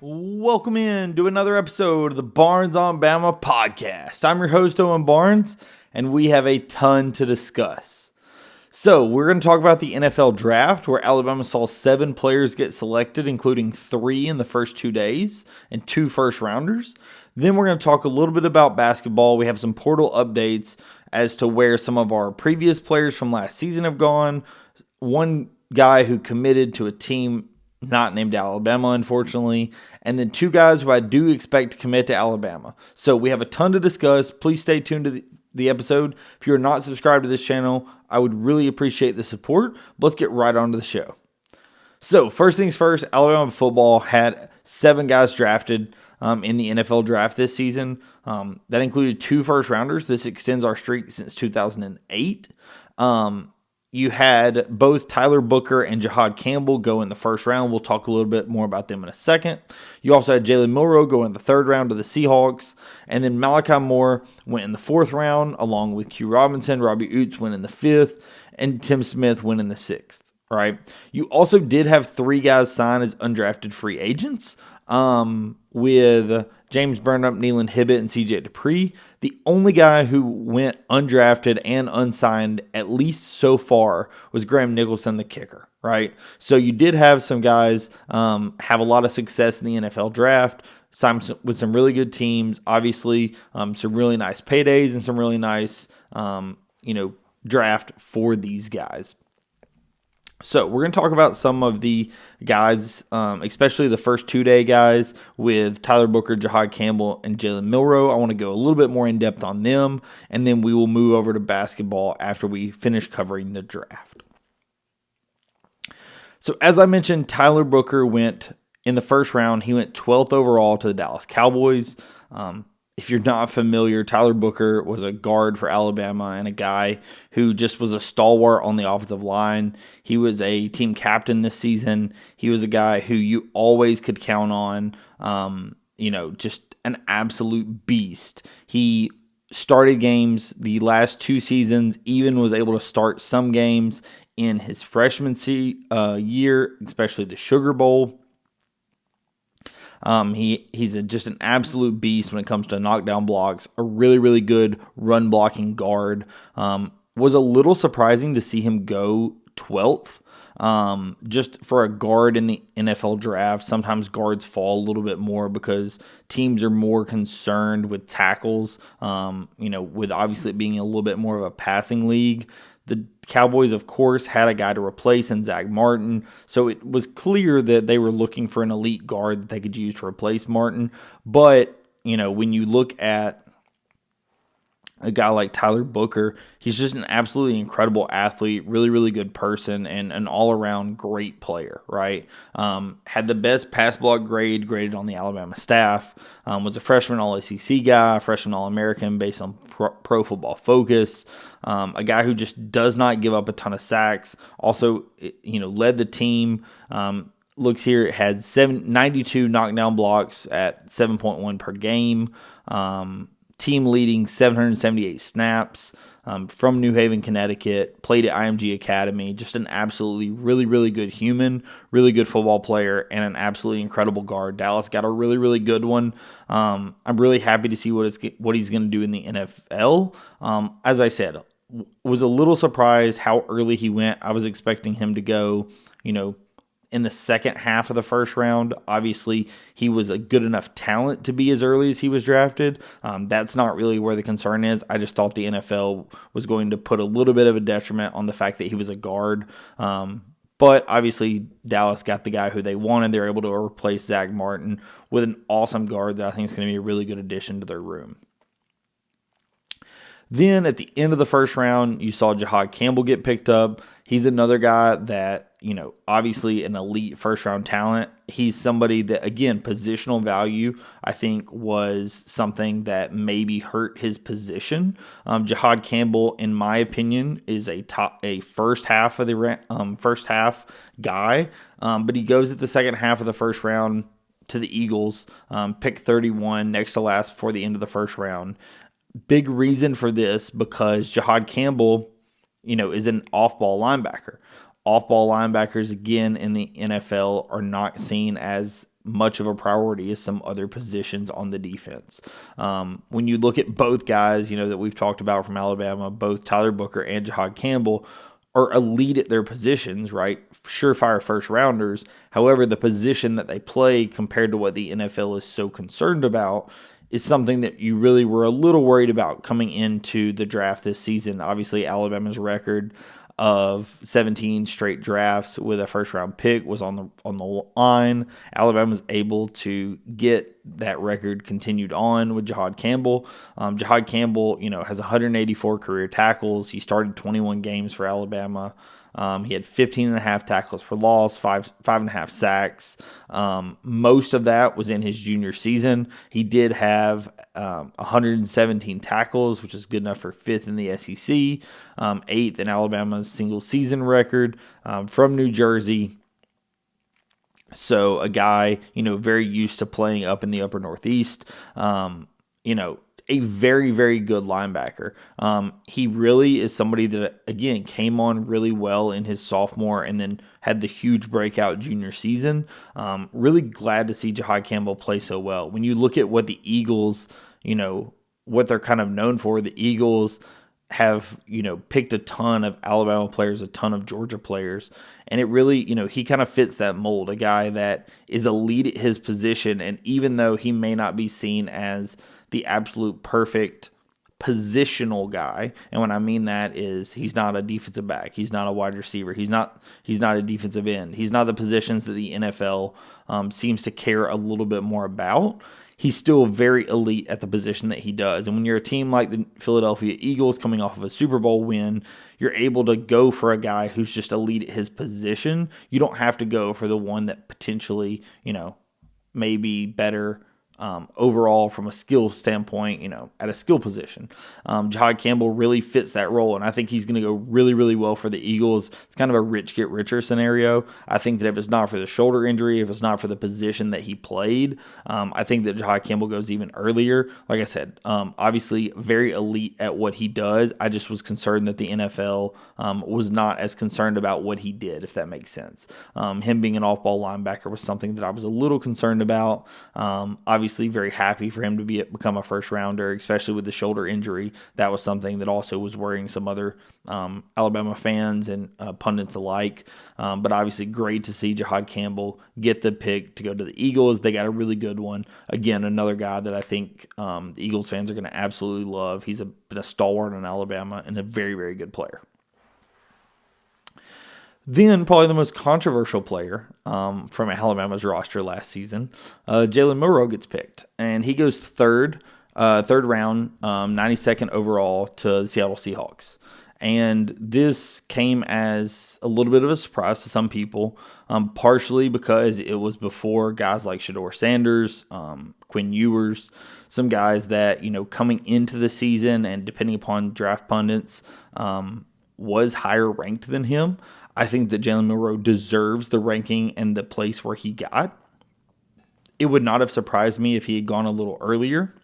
Welcome in to another episode of the Barnes on Bama podcast. I'm your host, Owen Barnes, and we have a ton to discuss. So, we're going to talk about the NFL draft, where Alabama saw 7 players get selected, including 3 in the first 2 days and 2 first-rounders. Then we're going to talk a little bit about basketball. We have some portal updates as to where some of our previous players from last season have gone. One guy who committed to a team not named Alabama, unfortunately, and then 2 guys who I do expect to commit to Alabama. So we have a ton to discuss. Please stay tuned to the episode. If you're not subscribed to this channel, I would really appreciate the support. Let's get right on to the show. So first things first, Alabama football had 7 guys drafted in the NFL draft this season. That included 2 first-rounders. This extends our streak since 2008. You had both Tyler Booker and Jahad Campbell go in the first round. We'll talk a little bit more about them in a second. You also had Jalen Milroe go in the 3rd round to the Seahawks. And then Malachi Moore went in the 4th round, along with Q Robinson. Robbie Oots went in the 5th, and Tim Smith went in the 6th, right? You also did have 3 guys sign as undrafted free agents, with James Burnham, Neelan Hibbett, and CJ Dupree. The only guy who went undrafted and unsigned, at least so far, was Graham Nicholson, the kicker, right? So you did have some guys have a lot of success in the NFL draft, signed with some really good teams, obviously some really nice paydays and some really nice, draft for these guys. So we're going to talk about some of the guys, especially the first 2-day guys with Tyler Booker, Jahad Campbell, and Jalen Milroe. I want to go a little bit more in depth on them, and then we will move over to basketball after we finish covering the draft. So as I mentioned, Tyler Booker went in the first round. He went 12th overall to the Dallas Cowboys. If you're not familiar, Tyler Booker was a guard for Alabama and a guy who just was a stalwart on the offensive line. He was a team captain this season. He was a guy who you always could count on, just an absolute beast. He started games the last 2 seasons, even was able to start some games in his freshman year, especially the Sugar Bowl. He's just an absolute beast when it comes to knockdown blocks, a really, really good run blocking guard. Was a little surprising to see him go 12th. Just for a guard in the NFL draft, sometimes guards fall a little bit more because teams are more concerned with tackles, with obviously it being a little bit more of a passing league. The Cowboys, of course, had a guy to replace in Zach Martin, so it was clear that they were looking for an elite guard that they could use to replace Martin. But, when you look at a guy like Tyler Booker, he's just an absolutely incredible athlete, really, really good person, and an all-around great player, right? Had the best pass block grade graded on the Alabama staff, was a freshman All-ACC guy, freshman All-American based on Pro Football Focus, a guy who just does not give up a ton of sacks, also, led the team. Looks here, it had 92 knockdown blocks at 7.1 per game, team leading 778 snaps, from New Haven, Connecticut, played at IMG Academy, just an absolutely really, really good human, really good football player, and an absolutely incredible guard. Dallas got a really, really good one. I'm really happy to see what he's going to do in the NFL. As I said, was a little surprised how early he went. I was expecting him to go, in the second half of the first round. Obviously, he was a good enough talent to be as early as he was drafted. That's not really where the concern is. I just thought the NFL was going to put a little bit of a detriment on the fact that he was a guard. But obviously, Dallas got the guy who they wanted. They're able to replace Zach Martin with an awesome guard that I think is going to be a really good addition to their room. Then at the end of the first round, you saw Jahad Campbell get picked up. He's another guy that, obviously an elite first-round talent. He's somebody that, again, positional value, I think, was something that maybe hurt his position. Jahad Campbell, in my opinion, is a first half guy, but he goes at the second half of the first round to the Eagles, pick 31, next to last before the end of the first round. Big reason for this because Jahad Campbell, is an off-ball linebacker. Off-ball linebackers, again, in the NFL are not seen as much of a priority as some other positions on the defense. When you look at both guys, that we've talked about from Alabama, both Tyler Booker and Jahad Campbell are elite at their positions, right? Surefire first rounders. However, the position that they play compared to what the NFL is so concerned about is something that you really were a little worried about coming into the draft this season. Obviously, Alabama's record of 17 straight drafts with a first-round pick was on the line. Alabama's able to get that record continued on with Jahad Campbell. Jahad Campbell, has 184 career tackles. He started 21 games for Alabama. He had 15 and a half tackles for loss, five and a half sacks. Most of that was in his junior season. He did have 117 tackles, which is good enough for fifth in the SEC, eighth in Alabama's single season record, from New Jersey. So a guy, very used to playing up in the upper Northeast. A very, very good linebacker. He really is somebody that, again, came on really well in his sophomore and then had the huge breakout junior season. Really glad to see Jahad Campbell play so well. When you look at what the Eagles, what they're kind of known for, the Eagles have, picked a ton of Alabama players, a ton of Georgia players. And it really, he kind of fits that mold, a guy that is elite at his position. And even though he may not be seen as the absolute perfect positional guy, and when I mean that is he's not a defensive back, he's not a wide receiver, he's not a defensive end, he's not the positions that the NFL seems to care a little bit more about. He's still very elite at the position that he does. And when you're a team like the Philadelphia Eagles coming off of a Super Bowl win, you're able to go for a guy who's just elite at his position. You don't have to go for the one that potentially, may be better overall from a skill standpoint, at a skill position. Jahad Campbell really fits that role, and I think he's going to go really, really well for the Eagles. It's kind of a rich get richer scenario. I think that if it's not for the shoulder injury, if it's not for the position that he played, I think that Jahad Campbell goes even earlier. Like I said, obviously very elite at what he does. I just was concerned that the NFL was not as concerned about what he did, if that makes sense. Him being an off-ball linebacker was something that I was a little concerned about. Obviously, very happy for him to become a first rounder, especially with the shoulder injury. That was something that also was worrying some other Alabama fans and pundits alike. But obviously, great to see Jahad Campbell get the pick to go to the Eagles. They got a really good one. Again, another guy that I think the Eagles fans are going to absolutely love. He's been a stalwart in Alabama and a very, very good player. Then, probably the most controversial player from Alabama's roster last season, Jalen Milroe gets picked. And he goes third round, 92nd overall to the Seattle Seahawks. And this came as a little bit of a surprise to some people, partially because it was before guys like Shedeur Sanders, Quinn Ewers, some guys that, coming into the season and depending upon draft pundits, was higher ranked than him. I think that Jalen Milroe deserves the ranking and the place where he got. It would not have surprised me if he had gone a little earlier.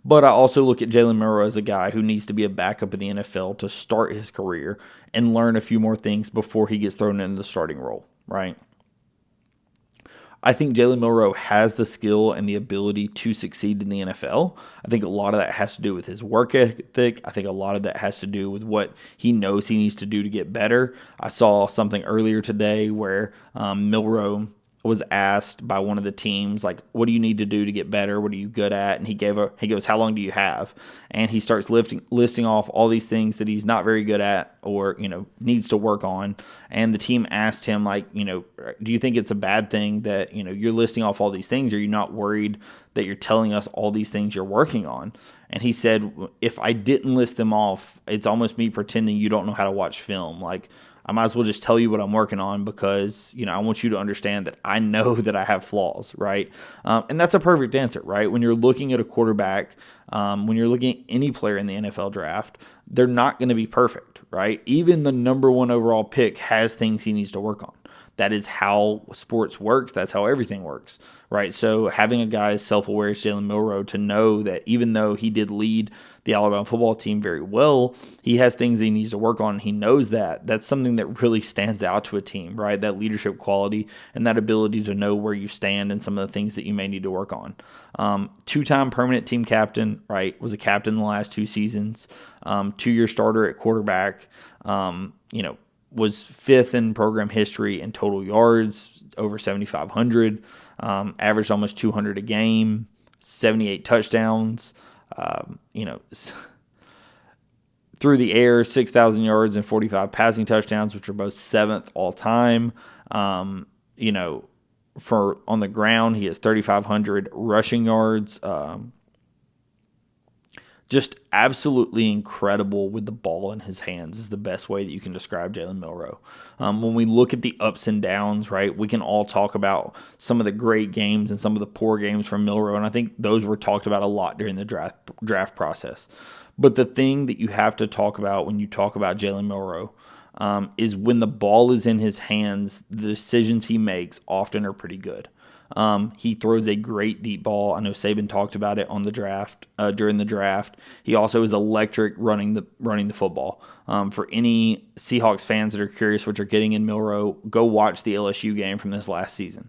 But I also look at Jalen Milroe as a guy who needs to be a backup in the NFL to start his career and learn a few more things before he gets thrown into the starting role, right? I think Jalen Milroe has the skill and the ability to succeed in the NFL. I think a lot of that has to do with his work ethic. I think a lot of that has to do with what he knows he needs to do to get better. I saw something earlier today where Milroe was asked by one of the teams, like, what do you need to do to get better? What are you good at? And he goes, how long do you have? And he starts listing off all these things that he's not very good at or, needs to work on. And the team asked him, like, do you think it's a bad thing that, you're listing off all these things? Are you not worried that you're telling us all these things you're working on? And he said, if I didn't list them off, it's almost me pretending you don't know how to watch film. Like, I might as well just tell you what I'm working on because, I want you to understand that I know that I have flaws, right? And that's a perfect answer, right? When you're looking at a quarterback, when you're looking at any player in the NFL draft, they're not going to be perfect, right? Even the number one overall pick has things he needs to work on. That is how sports works. That's how everything works, right? So having a guy as self-aware as Jalen Milroe to know that even though he did lead the Alabama football team very well. He has things he needs to work on. He knows that. That's something that really stands out to a team, right? That leadership quality and that ability to know where you stand and some of the things that you may need to work on. Two-time permanent team captain, right? Was a captain the last 2 seasons. 2-year starter at quarterback. Was 5th in program history in total yards, over 7,500. Averaged almost 200 a game, 78 touchdowns. Through the air, 6,000 yards and 45 passing touchdowns, which are both 7th all time. For on the ground, he has 3,500 rushing yards. Just absolutely incredible with the ball in his hands is the best way that you can describe Jalen Milroe. When we look at the ups and downs, right, we can all talk about some of the great games and some of the poor games from Milroe, and I think those were talked about a lot during the draft process. But the thing that you have to talk about when you talk about Jalen Milroe is when the ball is in his hands, the decisions he makes often are pretty good. He throws a great deep ball. I know Saban talked about it on the draft during the draft. He also is electric running the football. For any Seahawks fans that are curious what you're getting in Milroe, go watch the LSU game from this last season.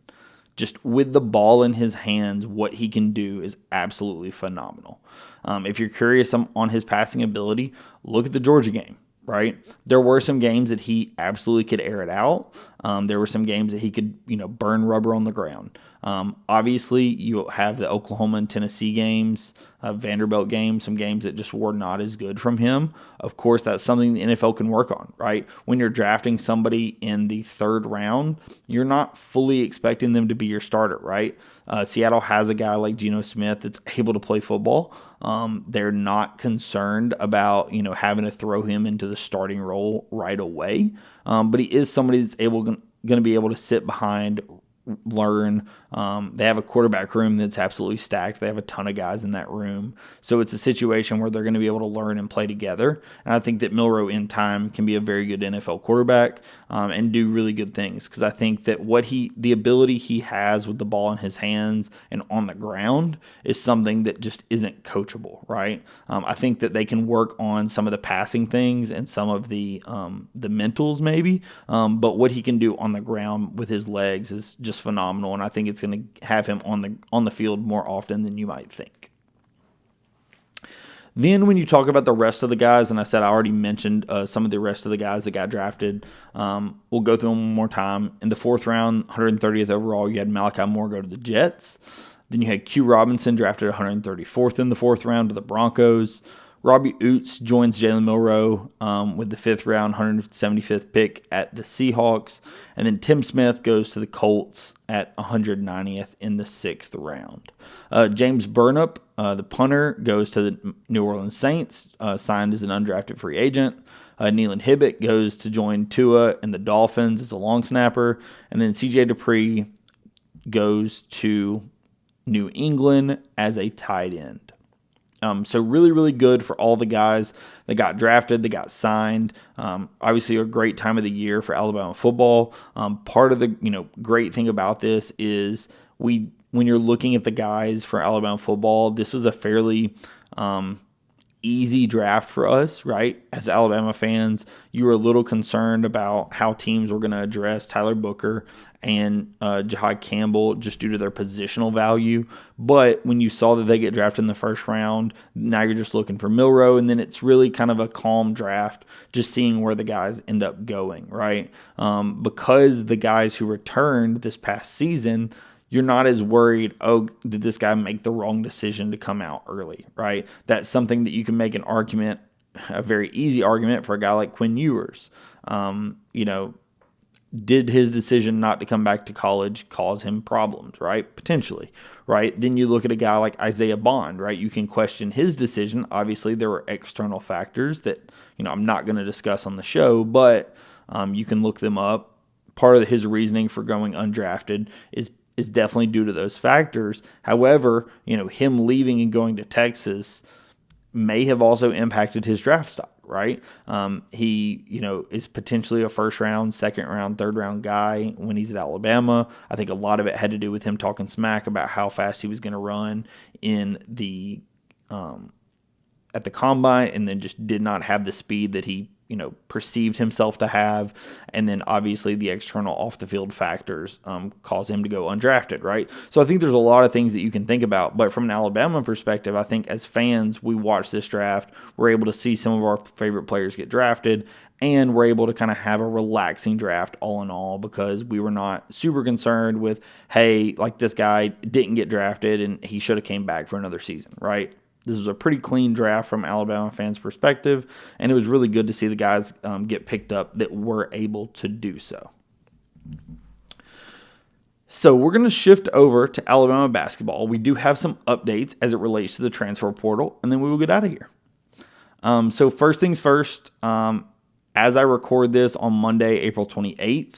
Just with the ball in his hands, what he can do is absolutely phenomenal. If you're curious on his passing ability, look at the Georgia game. Right, there were some games that he absolutely could air it out. There were some games that he could, burn rubber on the ground. Obviously, you have the Oklahoma and Tennessee games, Vanderbilt games, some games that just were not as good from him. Of course, that's something the NFL can work on, right? When you're drafting somebody in the 3rd round, you're not fully expecting them to be your starter, right? Seattle has a guy like Geno Smith that's able to play football. They're not concerned about, having to throw him into the starting role right away. But he is somebody that's going to be able to sit behind, learn. They have a quarterback room that's absolutely stacked. They have a ton of guys in that room. So it's a situation where they're going to be able to learn and play together. And I think that Milroe in time can be a very good NFL quarterback and do really good things, because I think that the ability he has with the ball in his hands and on the ground is something that just isn't coachable, right? I think that they can work on some of the passing things and some of the mentals maybe, but what he can do on the ground with his legs is just phenomenal, and I think it's going to have him on the field more often than you might think. Then when you talk about the rest of the guys, and I said I already mentioned some of the rest of the guys that got drafted, we'll go through them one more time. In the 4th round, 130th overall, you had Malachi Moore go to the Jets. Then you had Q Robinson drafted 134th in the 4th round to the Broncos. Robbie Oots joins Jalen Milroe with the 5th round, 175th pick at the Seahawks. And then Tim Smith goes to the Colts at 190th in the 6th round. James Burnap, the punter, goes to the New Orleans Saints, signed as an undrafted free agent. Neelan Hibbett goes to join Tua and the Dolphins as a long snapper. And then C.J. Dupree goes to New England as a tight end. So really, really good for all the guys that got drafted, that got signed. Obviously, a great time of the year for Alabama football. Part of the great thing about this is when you're looking at the guys for Alabama football, this was a fairly easy draft for us, right? As Alabama fans, you were a little concerned about how teams were going to address Tyler Booker and Jahai Campbell just due to their positional value. But when you saw that they get drafted in the 1st round, now you're just looking for Milroe, and then it's really kind of a calm draft, just seeing where the guys end up going, right? Because the guys who returned this past season, you're not as worried, oh, did this guy make the wrong decision to come out early, right? That's something that you can make an argument, a very easy argument for a guy like Quinn Ewers. Did his decision not to come back to college cause him problems, right? Potentially, right? Then you look at a guy like Isaiah Bond, right? You can question his decision. Obviously, there were external factors that, I'm not going to discuss on the show, but you can look them up. Part of his reasoning for going undrafted is definitely due to those factors. However, him leaving and going to Texas may have also impacted his draft stock, right? He, is potentially a 1st round, 2nd round, 3rd round guy when he's at Alabama. I think a lot of it had to do with him talking smack about how fast he was going to run in the at the combine, and then just did not have the speed that he perceived himself to have. And then obviously the external off the field factors cause him to go undrafted, right? So I think there's a lot of things that you can think about. But from an Alabama perspective, I think as fans, we watch this draft, we're able to see some of our favorite players get drafted, and we're able to kind of have a relaxing draft all in all, because we were not super concerned with, hey, like this guy didn't get drafted and he should have came back for another season, right? This was a pretty clean draft from Alabama fans' perspective, and it was really good to see the guys get picked up that were able to do so. So we're going to shift over to Alabama basketball. We do have some updates as it relates to the transfer portal, and then we will get out of here. So first things first, as I record this on Monday, April 28th,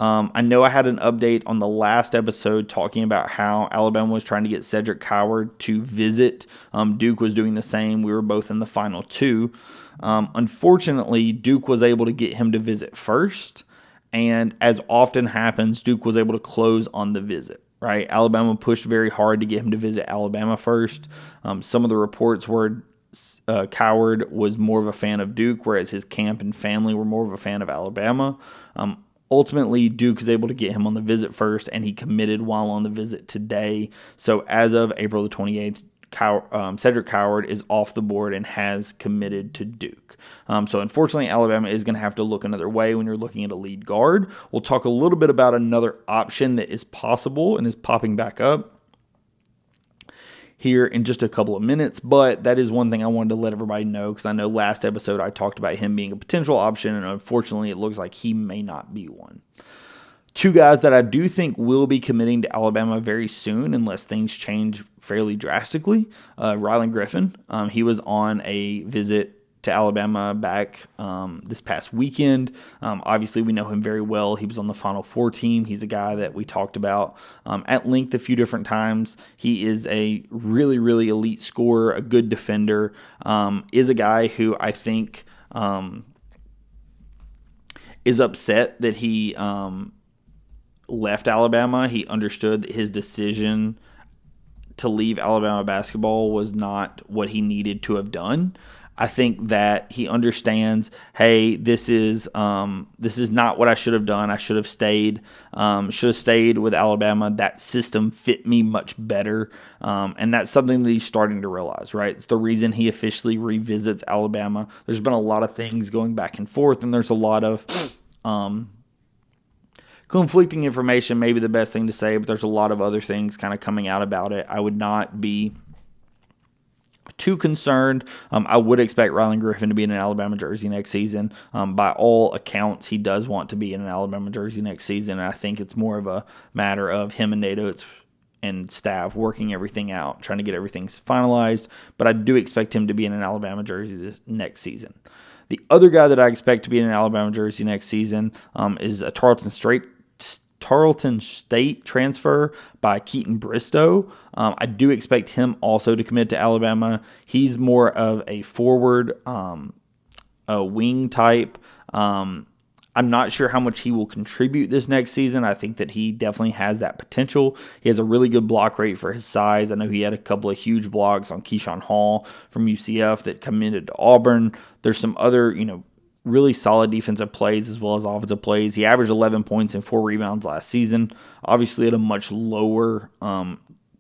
I know I had an update on the last episode talking about how Alabama was trying to get Cedric Coward to visit. Duke was doing the same. We were both in the final two. Unfortunately, Duke was able to get him to visit first. And as often happens, Duke was able to close on the visit. Right? Alabama pushed very hard to get him to visit Alabama first. Some of the reports were Coward was more of a fan of Duke, whereas his camp and family were more of a fan of Alabama. Ultimately, Duke is able to get him on the visit first, and he committed while on the visit today. So as of April the 28th, Cedric Coward is off the board and has committed to Duke. So unfortunately, Alabama is going to have to look another way when you're looking at a lead guard. We'll talk a little bit about another option that is possible and is popping back up here in just a couple of minutes, but that is one thing I wanted to let everybody know, because I know last episode I talked about him being a potential option, and unfortunately it looks like he may not be one. Two guys that I do think will be committing to Alabama very soon, unless things change fairly drastically. Rylan Griffin, he was on a visit to Alabama back this past weekend. Obviously, we know him very well. He was on the Final Four team. He's a guy that we talked about at length a few different times. He is a really, really elite scorer, a good defender, is a guy who I think is upset that he left Alabama. He understood that his decision to leave Alabama basketball was not what he needed to have done. I think that he understands, hey, this is not what I should have done. I should have stayed with Alabama. That system fit me much better, and that's something that he's starting to realize. Right, it's the reason he officially revisits Alabama. There's been a lot of things going back and forth, and there's a lot of conflicting information. Maybe the best thing to say, but there's a lot of other things kind of coming out about it. I would not be too concerned. I would expect Rylan Griffin to be in an Alabama jersey next season. By all accounts, he does want to be in an Alabama jersey next season, and I think it's more of a matter of him and Nate Oates and staff working everything out, trying to get everything finalized, but I do expect him to be in an Alabama jersey this next season. The other guy that I expect to be in an Alabama jersey next season is a Tarleton State transfer by Keaton Bristow. I do expect him also to commit to Alabama. He's more of a forward, a wing type. I'm not sure how much he will contribute this next season. I think that he definitely has that potential. He has a really good block rate for his size. I know he had a couple of huge blocks on Keyshawn Hall from UCF that committed to Auburn. There's some other, really solid defensive plays as well as offensive plays. He averaged 11 points and 4 rebounds last season, obviously at a much lower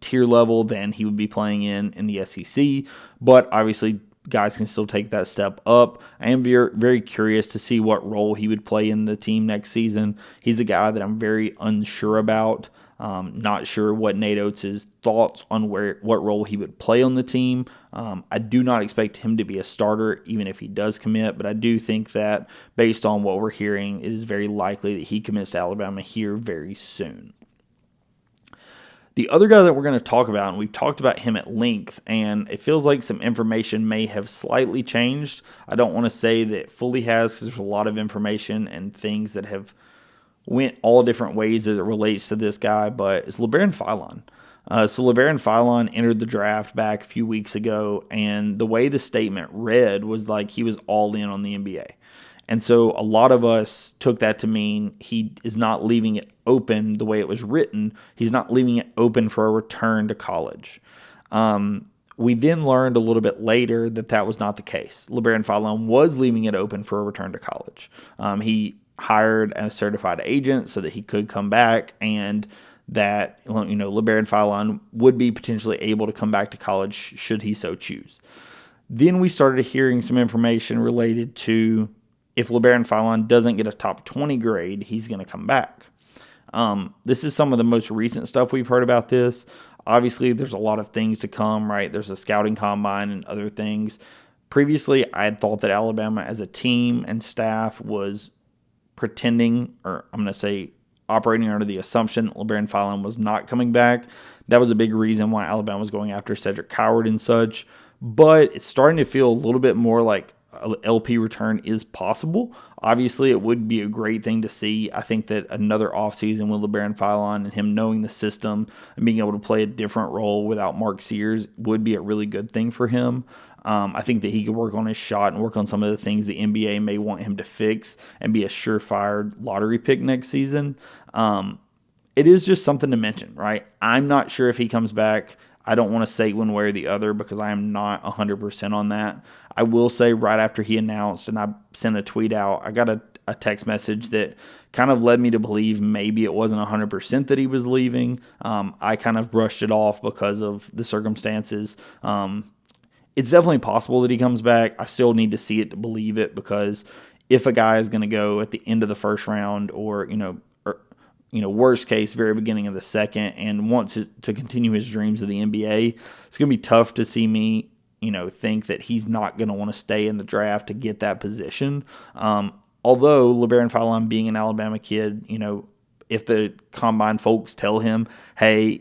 tier level than he would be playing in the SEC, but obviously guys can still take that step up. I am very, very curious to see what role he would play in the team next season. He's a guy that I'm very unsure about. Not sure what Nate Oates' thoughts on what role he would play on the team. I do not expect him to be a starter, even if he does commit, but I do think that based on what we're hearing, it is very likely that he commits to Alabama here very soon. The other guy that we're going to talk about, and we've talked about him at length, and it feels like some information may have slightly changed. I don't want to say that it fully has, because there's a lot of information and things that have went all different ways as it relates to this guy, but it's LeBaron Philon. So LeBaron Philon entered the draft back a few weeks ago, and the way the statement read was like he was all in on the NBA. And so a lot of us took that to mean he is not leaving it open the way it was written. He's not leaving it open for a return to college. We then learned a little bit later that that was not the case. LeBaron Fallon was leaving it open for a return to college. He hired a certified agent so that he could come back, and that LeBaron Fallon would be potentially able to come back to college should he so choose. Then we started hearing some information related to if LeBaron Fallon doesn't get a top 20 grade, he's going to come back. This is some of the most recent stuff we've heard about this. Obviously, there's a lot of things to come, right? There's a scouting combine and other things. Previously, I had thought that Alabama as a team and staff was pretending, or I'm going to say operating under the assumption that LeBaron Fallon was not coming back. That was a big reason why Alabama was going after Cedric Coward and such. But it's starting to feel a little bit more like an LP return is possible. Obviously, it would be a great thing to see. I think that another offseason with LeBaron Fallon and him knowing the system and being able to play a different role without Mark Sears would be a really good thing for him. I think that he could work on his shot and work on some of the things the NBA may want him to fix and be a surefire lottery pick next season. It is just something to mention, right? I'm not sure if he comes back. I don't want to say one way or the other because I am not 100% on that. I will say right after he announced and I sent a tweet out, I got a text message that kind of led me to believe maybe it wasn't 100% that he was leaving. I kind of brushed it off because of the circumstances. It's definitely possible that he comes back. I still need to see it to believe it, because if a guy is going to go at the end of the first round or worst case, very beginning of the second, and wants to continue his dreams of the NBA, it's going to be tough to see me, think that he's not going to want to stay in the draft to get that position. Although LeBaron Fallon being an Alabama kid, if the combine folks tell him, hey,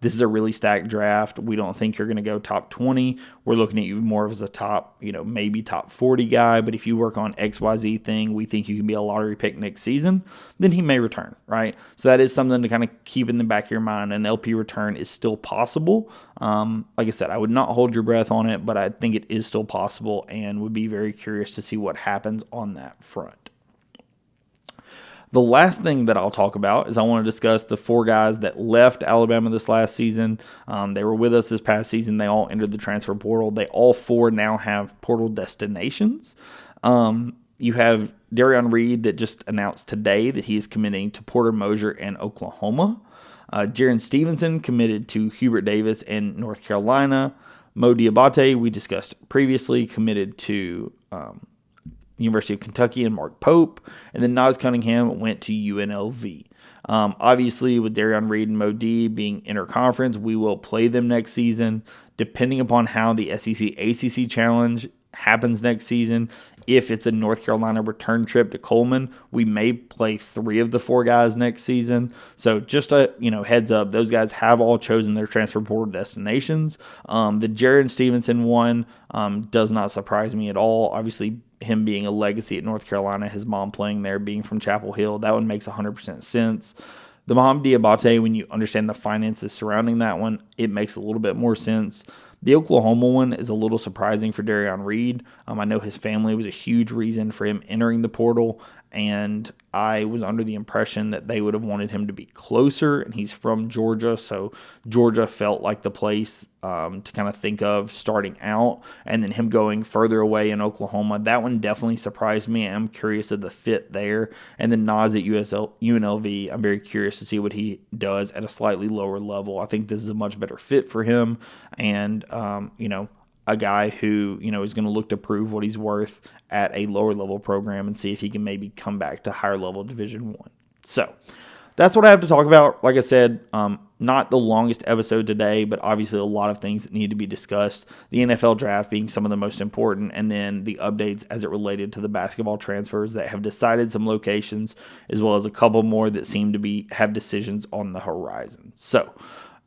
this is a really stacked draft, we don't think you're going to go top 20. We're looking at you more as a top, maybe top 40 guy. But if you work on XYZ thing, we think you can be a lottery pick next season, then he may return, right? So that is something to kind of keep in the back of your mind. An LP return is still possible. Like I said, I would not hold your breath on it, but I think it is still possible and would be very curious to see what happens on that front. The last thing that I'll talk about is I want to discuss the 4 guys that left Alabama this last season. They were with us this past season. They all entered the transfer portal. They all 4 now have portal destinations. You have Darion Reed that just announced today that he is committing to Porter Moser in Oklahoma. Jaron Stevenson committed to Hubert Davis in North Carolina. Mo Diabate, we discussed previously, committed to University of Kentucky and Mark Pope, and then Nas Cunningham went to UNLV. Obviously, with Darion Reed and Mo D being interconference, we will play them next season. Depending upon how the SEC-ACC Challenge happens next season, if it's a North Carolina return trip to Coleman, we may play 3 of the 4 guys next season. So just a heads up, those guys have all chosen their transfer portal destinations. The Jaron Stevenson one does not surprise me at all. Obviously, him being a legacy at North Carolina, his mom playing there, being from Chapel Hill, that one makes 100% sense. The Mohamed Diabate, when you understand the finances surrounding that one, it makes a little bit more sense. The Oklahoma one is a little surprising for Darion Reed. I know his family was a huge reason for him entering the portal, and I was under the impression that they would have wanted him to be closer, and he's from Georgia, so Georgia felt like the place to kind of think of starting out, and then him going further away in Oklahoma, that one definitely surprised me. I'm curious of the fit there. And then Nas at UNLV, I'm very curious to see what he does at a slightly lower level. I think this is a much better fit for him, and a guy who is going to look to prove what he's worth at a lower level program and see if he can maybe come back to higher level Division I. So that's what I have to talk about. Like I said, not the longest episode today, but obviously a lot of things that need to be discussed. The NFL draft being some of the most important, and then the updates as it related to the basketball transfers that have decided some locations, as well as a couple more that seem to have decisions on the horizon. So,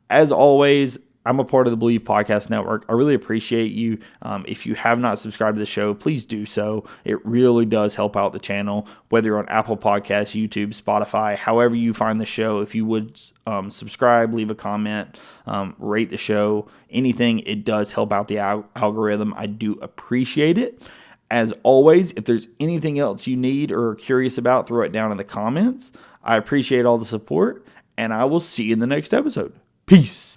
as always, I'm a part of the Believe Podcast Network. I really appreciate you. If you have not subscribed to the show, please do so. It really does help out the channel, whether you're on Apple Podcasts, YouTube, Spotify, however you find the show. If you would subscribe, leave a comment, rate the show, anything, it does help out the algorithm. I do appreciate it. As always, if there's anything else you need or are curious about, throw it down in the comments. I appreciate all the support, and I will see you in the next episode. Peace.